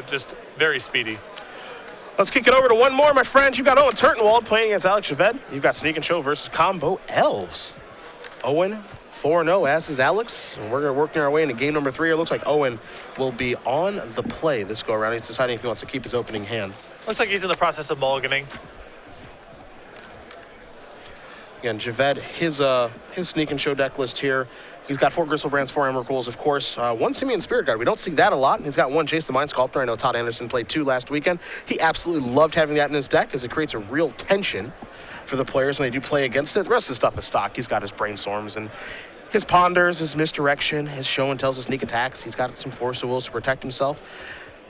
just very speedy. Let's kick it over to one more, my friend. You've got Owen Turtenwald playing against Alex Javed. You've got Sneak and Show versus Combo Elves. Owen 4-0, as is Alex. And we're working our way into game number 3. It looks like Owen will be on the play this go around. He's deciding if he wants to keep his opening hand. Looks like he's in the process of mulliganing. Again, Javed, his Sneak and Show deck list here. He's got 4 Gristlebrand's, 4 Emrakul's, of course. 1 Simeon Spirit Guide. We don't see that a lot. He's got 1 Chase the Mind Sculptor. I know Todd Anderson played 2 last weekend. He absolutely loved having that in his deck as it creates a real tension for the players when they do play against it. The rest of the stuff is stock. He's got his Brainstorms and his Ponders, his Misdirection, his Show and Tells, his Sneak Attacks. He's got some Force of Wills to protect himself.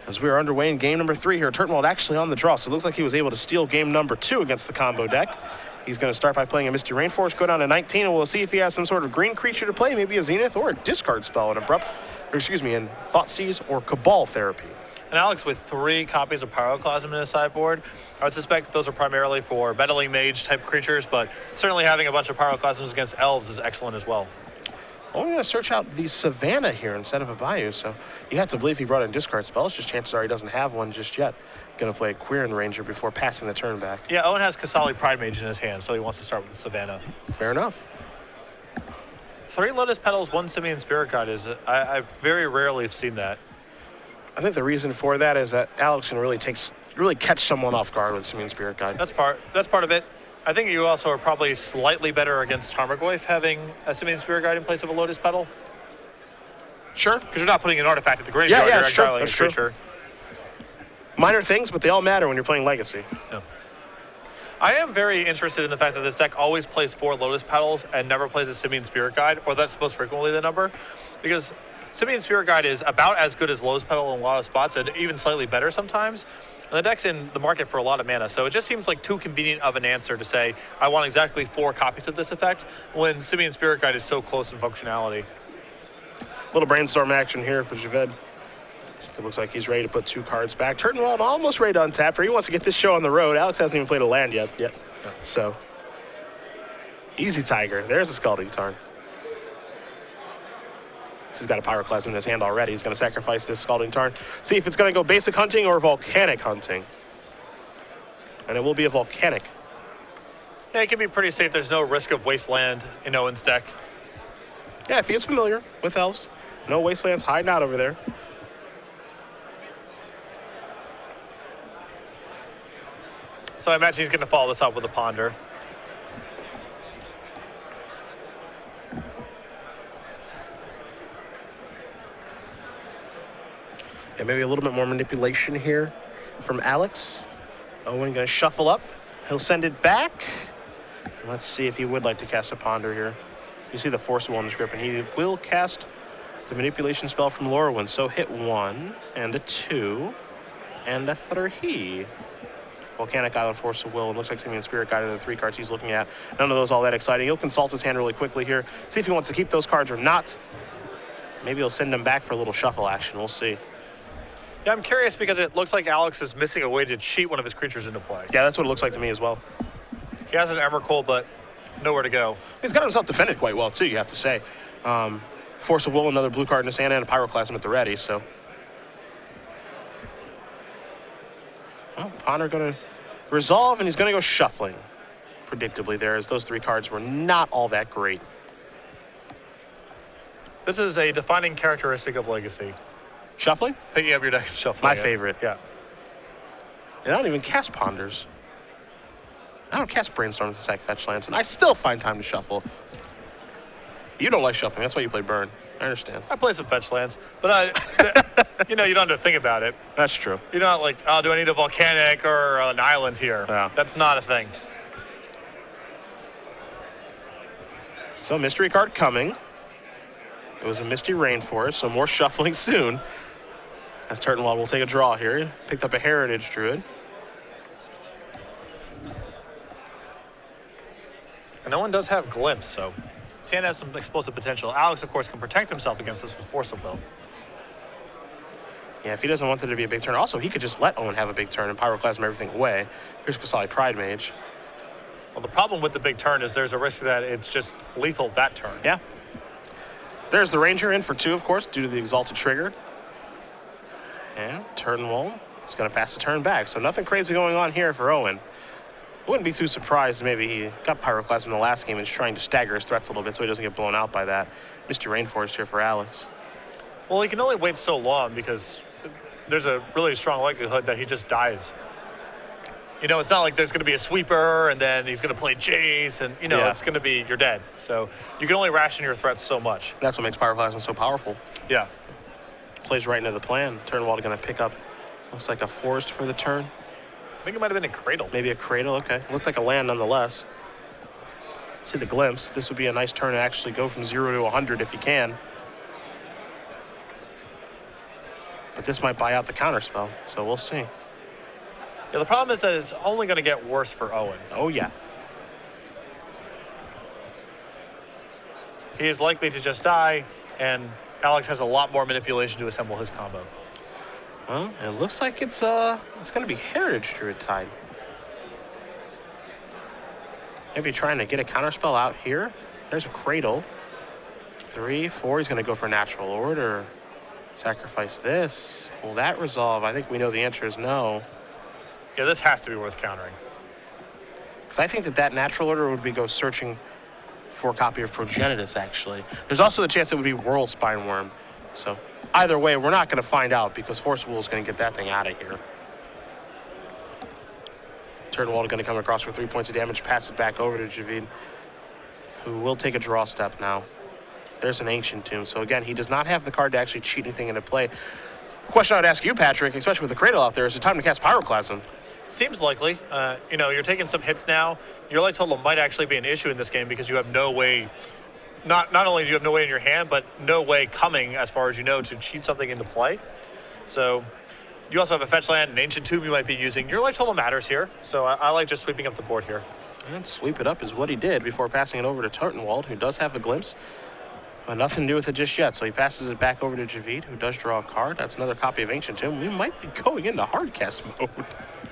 As we are underway in game number 3 here, Turtenwald actually on the draw, so it looks like he was able to steal game number 2 against the combo deck. He's going to start by playing a Misty Rainforest, go down to 19, and we'll see if he has some sort of green creature to play, maybe a Zenith or a discard spell in in Thoughtseize or Cabal Therapy. And Alex with 3 copies of Pyroclasm in his sideboard. I would suspect those are primarily for Meddling Mage type creatures, but certainly having a bunch of Pyroclasms against Elves is excellent as well. I'm going to search out the Savannah here instead of a Bayou, so you have to believe he brought in discard spells, just chances are he doesn't have one just yet. Going to play a Quirion Ranger before passing the turn back. Yeah, Owen has Kasali Pride Mage in his hand, so he wants to start with Savannah. Fair enough. 3 Lotus Petals, 1 Simeon Spirit Guide is, I very rarely have seen that. I think the reason for that is that Alex can really catch someone off guard with Simeon Spirit Guide. That's part of it. I think you also are probably slightly better against Tarmogoyf having a Simeon Spirit Guide in place of a Lotus Petal. Sure. Because you're not putting an artifact at the graveyard, you're exiling a creature. Minor things, but they all matter when you're playing Legacy. Yeah. I am very interested in the fact that this deck always plays 4 Lotus Petals and never plays a Simeon Spirit Guide, or that's most frequently the number, because Simeon Spirit Guide is about as good as Lotus Petal in a lot of spots, and even slightly better sometimes. And the deck's in the market for a lot of mana, so it just seems like too convenient of an answer to say, I want exactly 4 copies of this effect, when Simeon Spirit Guide is so close in functionality. Little brainstorm action here for Javed. It looks like he's ready to put 2 cards back. Turtenwald almost ready to untap her. He wants to get this show on the road. Alex hasn't even played a land yet. So, easy Tiger. There's a Scalding Tarn. He's got a Pyroclasm in his hand already. He's going to sacrifice this Scalding Tarn. See if it's going to go basic hunting or volcanic hunting. And it will be a volcanic. Yeah, it can be pretty safe. There's no risk of Wasteland in Owen's deck. Yeah, if he is familiar with Elves. No Wastelands hiding out over there. So I imagine he's going to follow this up with a Ponder. And maybe a little bit more manipulation here from Alex. Owen going to shuffle up. He'll send it back. And let's see if he would like to cast a Ponder here. You see the Force of Will in the script, and he will cast the manipulation spell from Lorwyn. So hit 1 and a 2 and a 3. Volcanic Island, Force of Will, and looks like Simeon Spirit Guide are the 3 cards he's looking at. None of those all that exciting. He'll consult his hand really quickly here, see if he wants to keep those cards or not. Maybe he'll send them back for a little shuffle action. We'll see. Yeah, I'm curious because it looks like Alex is missing a way to cheat one of his creatures into play. Yeah, that's what it looks like to me as well. He has an Emrakul, but nowhere to go. He's got himself defended quite well, too, you have to say. Force of Will, another blue card in his hand, and a Pyroclasm at the ready, so. Well, Ponder going to resolve, and he's going to go shuffling. Predictably there, as those 3 cards were not all that great. This is a defining characteristic of Legacy. Shuffling? Picking up your deck and shuffling. My favorite. Yeah. And I don't even cast Ponders. I don't cast Brainstorms to sack fetch lands, and I still find time to shuffle. You don't like shuffling. That's why you play Burn. I understand. I play some fetch lands, but you know, you don't have to think about it. That's true. You're not like, oh, do I need a volcanic or an island here? Yeah. That's not a thing. So mystery card coming. It was a Misty Rainforest, so more shuffling soon. As Turtenwald will take a draw here. Picked up a Heritage Druid. And no one does have Glimpse, so Sand has some explosive potential. Alex, of course, can protect himself against this with Force of Will. Yeah, if he doesn't want there to be a big turn. Also, he could just let Owen have a big turn and Pyroclasm everything away. Here's Kasali Pride Mage. Well, the problem with the big turn is there's a risk that it's just lethal that turn. Yeah. There's the Ranger in for 2, of course, due to the Exalted Trigger. And Turtenwald is going to pass the turn back. So nothing crazy going on here for Owen. Wouldn't be too surprised maybe he got Pyroclasm in the last game and is trying to stagger his threats a little bit so he doesn't get blown out by that. Misty Rainforest here for Alex. Well, he can only wait so long because there's a really strong likelihood that he just dies. You know, it's not like there's going to be a sweeper and then he's going to play Jace and, you know, it's going to be, you're dead. So you can only ration your threats so much. That's what makes Pyroclasm so powerful. Yeah. Plays right into the plan. Turtenwald going to pick up, looks like a forest for the turn. I think it might have been a Cradle. Maybe a Cradle, okay. Looked like a land nonetheless. See the glimpse. This would be a nice turn to actually go from 0 to 100 if you can. But this might buy out the counterspell, so we'll see. Yeah, the problem is that it's only going to get worse for Owen. Oh, yeah. He is likely to just die, and Alex has a lot more manipulation to assemble his combo. Well, it looks like it's going to be Heritage Druid Tide. Maybe trying to get a counterspell out here. There's a Cradle. 3, 4, he's going to go for Natural Order. Sacrifice this. Will that resolve? I think we know the answer is no. Yeah, this has to be worth countering. Because I think that Natural Order would be go searching for a copy of Progenitus, actually. There's also the chance it would be Whirl Spineworm. So either way, we're not going to find out because Force Will is going to get that thing out of here. Turtenwald going to come across for 3 points of damage, pass it back over to Javed, who will take a draw step now. There's an Ancient Tomb. So again, he does not have the card to actually cheat anything into play. The question I would ask you, Patrick, especially with the Cradle out there, is it time to cast Pyroclasm? Seems likely. You know, you're taking some hits now. Your life total might actually be an issue in this game because you have no way, not only do you have no way in your hand, but no way coming, as far as you know, to cheat something into play. So you also have a fetch land, an Ancient Tomb you might be using. Your life total matters here, so I like just sweeping up the board here. And sweep it up is what he did before passing it over to Turtenwald, who does have a glimpse. But nothing to do with it just yet, so he passes it back over to Javed, who does draw a card. That's another copy of Ancient Tomb. We might be going into hardcast mode.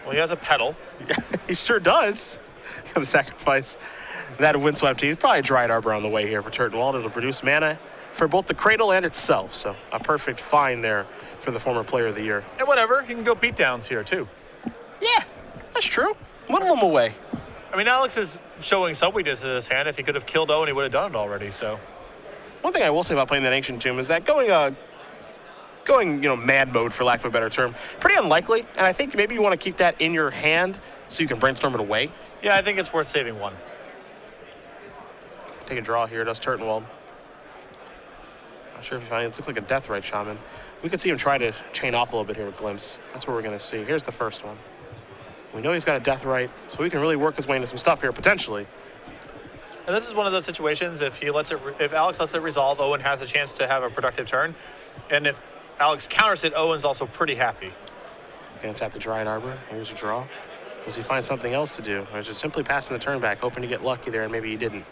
Well, he has a Petal. Yeah, he sure does. He's going to sacrifice that Windswept Heath. Probably Dried Arbor on the way here for Turtenwald. It'll produce mana for both the Cradle and itself, so a perfect find there for the former Player of the Year. And whatever, he can go beatdowns here, too. Yeah, that's true. Whittle him away. I mean, Alex is showing some weakness in his hand. If he could have killed Owen, he would have done it already, so... One thing I will say about playing that Ancient Tomb is that going mad mode, for lack of a better term, pretty unlikely. And I think maybe you want to keep that in your hand so you can brainstorm it away. Yeah, I think it's worth saving one. Take a draw here, does Turtenwald. Not sure if you find it. Looks like a Deathrite Shaman. We could see him try to chain off a little bit here with Glimpse. That's what we're going to see. Here's the first one. We know he's got a Deathrite, so he can really work his way into some stuff here, potentially. And this is one of those situations, if Alex lets it resolve, Owen has a chance to have a productive turn. And if Alex counters it, Owen's also pretty happy. Gonna tap the Dried Arbor. Here's a draw. Does he find something else to do? Or is it simply passing the turn back, hoping to get lucky there, and maybe he didn't?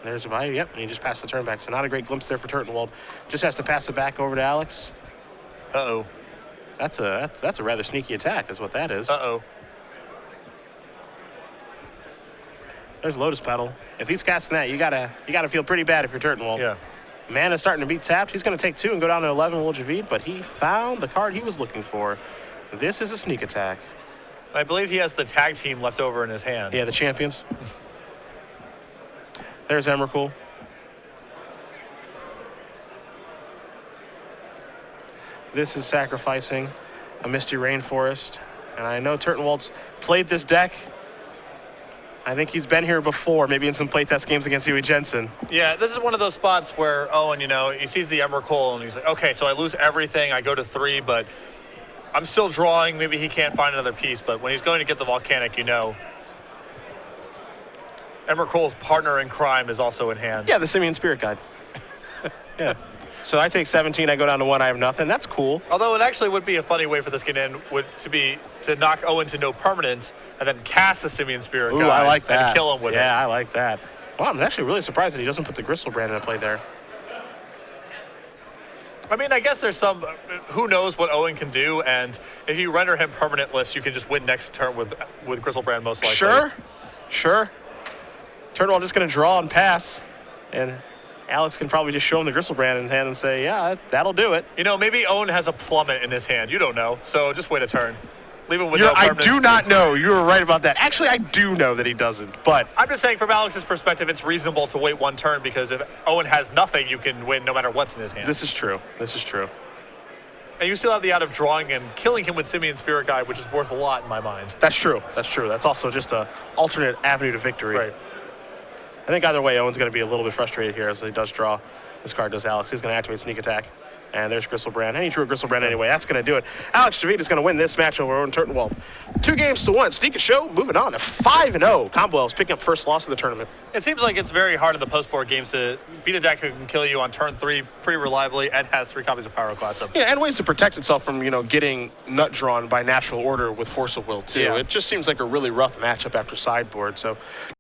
There's a buy. Yep, and he just passed the turn back. So not a great glimpse there for Turtenwald. Just has to pass it back over to Alex. Uh-oh. That's a rather sneaky attack, is what that is. Uh-oh. There's Lotus Petal. If he's casting that, you gotta feel pretty bad if you're Turtenwald. Yeah. Mana's starting to be tapped. He's gonna take 2 and go down to 11 with Javed, but he found the card he was looking for. This is a sneak attack. I believe he has the tag team left over in his hand. Yeah, the champions. There's Emrakul. This is sacrificing a Misty Rainforest. And I know Turtenwald's played this deck. I think he's been here before, maybe in some playtest games against Huey Jensen. Yeah, this is one of those spots where Owen, he sees the Emrakul and he's like, okay, so I lose everything, I go to 3, but I'm still drawing. Maybe he can't find another piece, but when he's going to get the Volcanic, Emrakul's partner in crime is also in hand. Yeah, the Simian Spirit Guide. Yeah. So I take 17, I go down to 1, I have nothing. That's cool. Although it actually would be a funny way for this game to end to knock Owen to no permanence and then cast the Simian Spirit Guide. Ooh, I like that. And kill him with it. Yeah, I like that. Well, I'm actually really surprised that he doesn't put the Gristlebrand into play there. I mean, I guess there's some, who knows what Owen can do, and if you render him permanentless, you can just win next turn with Gristlebrand most likely. Sure. Turtenwald just going to draw and pass. And Alex can probably just show him the Gristlebrand in hand and say, yeah, that'll do it. You know, maybe Owen has a plummet in his hand. You don't know. So just wait a turn. Leave him with I do not know. You were right about that. Actually, I do know that he doesn't, but I'm just saying from Alex's perspective, it's reasonable to wait one turn because if Owen has nothing, you can win no matter what's in his hand. this is true. This is true. And you still have the out of drawing and killing him with Simian Spirit Guide, which is worth a lot in my mind. That's true. That's true. That's also just an alternate avenue to victory. Right. I think either way, Owen's going to be a little bit frustrated here as he does draw. This card does Alex. He's going to activate Sneak Attack. And there's Gristlebrand. And he drew a Gristlebrand anyway. That's going to do it. Alex Javed is going to win this match over Owen Turtenwald. 2-1. Sneak a show. Moving on to 5-0. Comboel's picking up first loss of the tournament. It seems like it's very hard in the post-board games to beat a deck who can kill you on turn 3 pretty reliably and has 3 copies of Pyro Class up. Yeah, and ways to protect itself from, getting nut drawn by natural order with Force of Will, too. Yeah. It just seems like a really rough matchup after sideboard. So